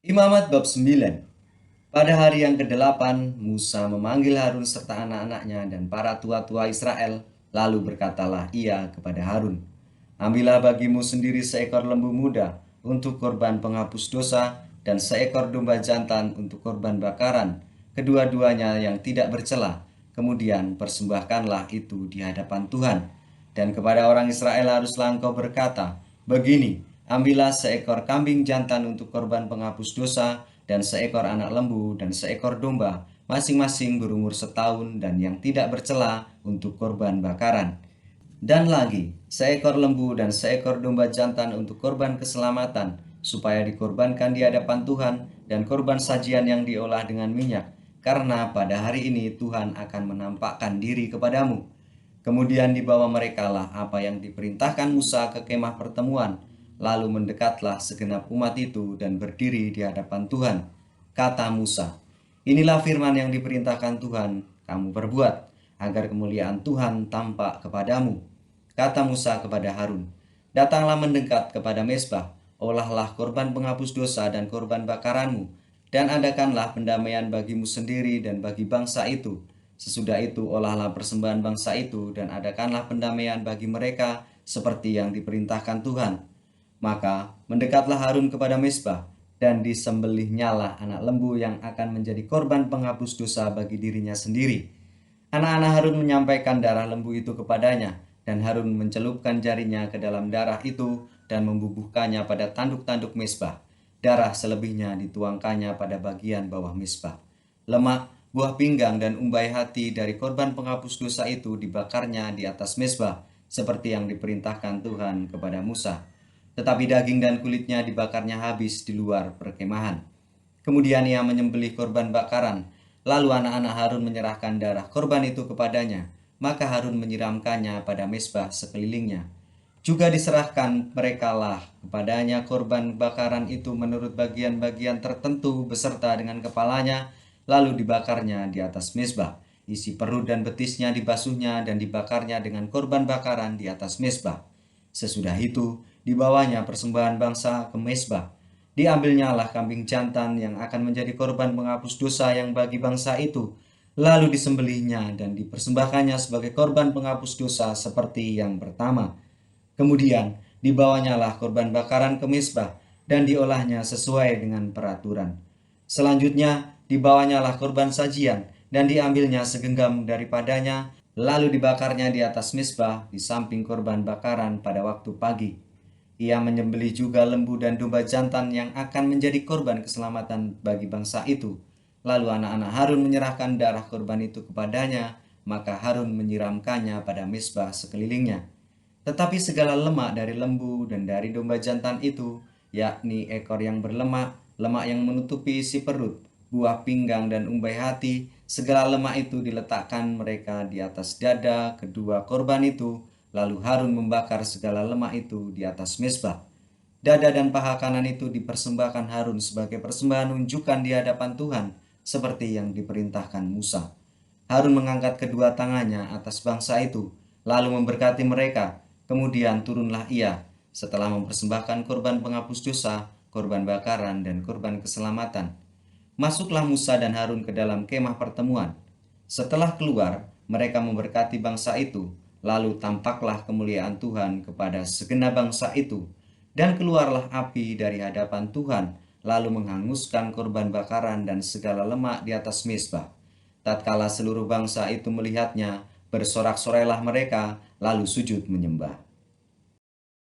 Imamat bab 9. Pada hari yang ke-8, Musa memanggil Harun serta anak-anaknya dan para tua-tua Israel, lalu berkatalah ia kepada Harun, "Ambillah bagimu sendiri seekor lembu muda untuk korban penghapus dosa dan seekor domba jantan untuk korban bakaran, kedua-duanya yang tidak bercela. Kemudian persembahkanlah itu di hadapan Tuhan. Dan kepada orang Israel haruslah engkau berkata, begini, ambillah seekor kambing jantan untuk korban penghapus dosa, dan seekor anak lembu, dan seekor domba, masing-masing berumur setahun dan yang tidak bercela untuk korban bakaran. Dan lagi, seekor lembu dan seekor domba jantan untuk korban keselamatan, supaya dikorbankan di hadapan Tuhan, dan korban sajian yang diolah dengan minyak, karena pada hari ini Tuhan akan menampakkan diri kepadamu. Kemudian dibawa merekalah apa yang diperintahkan Musa ke kemah pertemuan, lalu mendekatlah segenap umat itu dan berdiri di hadapan Tuhan. Kata Musa, inilah firman yang diperintahkan Tuhan, kamu perbuat, agar kemuliaan Tuhan tampak kepadamu. Kata Musa kepada Harun, datanglah mendekat kepada mezbah, olahlah korban penghapus dosa dan korban bakaranmu, dan adakanlah pendamaian bagimu sendiri dan bagi bangsa itu. Sesudah itu olahlah persembahan bangsa itu dan adakanlah pendamaian bagi mereka seperti yang diperintahkan Tuhan. Maka mendekatlah Harun kepada mezbah dan disembelihnyalah anak lembu yang akan menjadi korban penghapus dosa bagi dirinya sendiri. Anak-anak Harun menyampaikan darah lembu itu kepadanya, dan Harun mencelupkan jarinya ke dalam darah itu dan membubuhkannya pada tanduk-tanduk mezbah. Darah selebihnya dituangkannya pada bagian bawah mezbah. Lemak, buah pinggang dan umbai hati dari korban penghapus dosa itu dibakarnya di atas mezbah, seperti yang diperintahkan Tuhan kepada Musa. Tetapi daging dan kulitnya dibakarnya habis di luar perkemahan. Kemudian ia menyembelih korban bakaran, lalu anak-anak Harun menyerahkan darah korban itu kepadanya, maka Harun menyiramkannya pada mezbah sekelilingnya. Juga diserahkan merekalah kepadanya korban bakaran itu menurut bagian-bagian tertentu beserta dengan kepalanya, lalu dibakarnya di atas mezbah. Isi perut dan betisnya dibasuhnya dan dibakarnya dengan korban bakaran di atas mezbah. Sesudah itu, dibawanya persembahan bangsa ke mezbah. Diambilnyalah kambing jantan yang akan menjadi korban penghapus dosa yang bagi bangsa itu, lalu disembelihnya dan dipersembahkannya sebagai korban penghapus dosa seperti yang pertama. Kemudian dibawanyalah korban bakaran ke mezbah dan diolahnya sesuai dengan peraturan. Selanjutnya dibawanyalah korban sajian dan diambilnya segenggam daripadanya, lalu dibakarnya di atas mezbah di samping korban bakaran pada waktu pagi. Ia menyembelih juga lembu dan domba jantan yang akan menjadi korban keselamatan bagi bangsa itu. Lalu anak-anak Harun menyerahkan darah korban itu kepadanya, maka Harun menyiramkannya pada mezbah sekelilingnya. Tetapi segala lemak dari lembu dan dari domba jantan itu, yakni ekor yang berlemak, lemak yang menutupi isi perut, buah pinggang dan umbai hati, segala lemak itu diletakkan mereka di atas dada kedua korban itu, lalu Harun membakar segala lemak itu di atas mezbah. Dada dan paha kanan itu dipersembahkan Harun sebagai persembahan unjukan di hadapan Tuhan, seperti yang diperintahkan Musa. Harun mengangkat kedua tangannya atas bangsa itu, lalu memberkati mereka. Kemudian turunlah ia, setelah mempersembahkan korban penghapus dosa, korban bakaran, dan korban keselamatan. Masuklah Musa dan Harun ke dalam kemah pertemuan. Setelah keluar, mereka memberkati bangsa itu, lalu tampaklah kemuliaan Tuhan kepada segenap bangsa itu. Dan keluarlah api dari hadapan Tuhan, lalu menghanguskan korban bakaran dan segala lemak di atas mezbah. Tatkala seluruh bangsa itu melihatnya, bersorak-sorailah mereka, lalu sujud menyembah.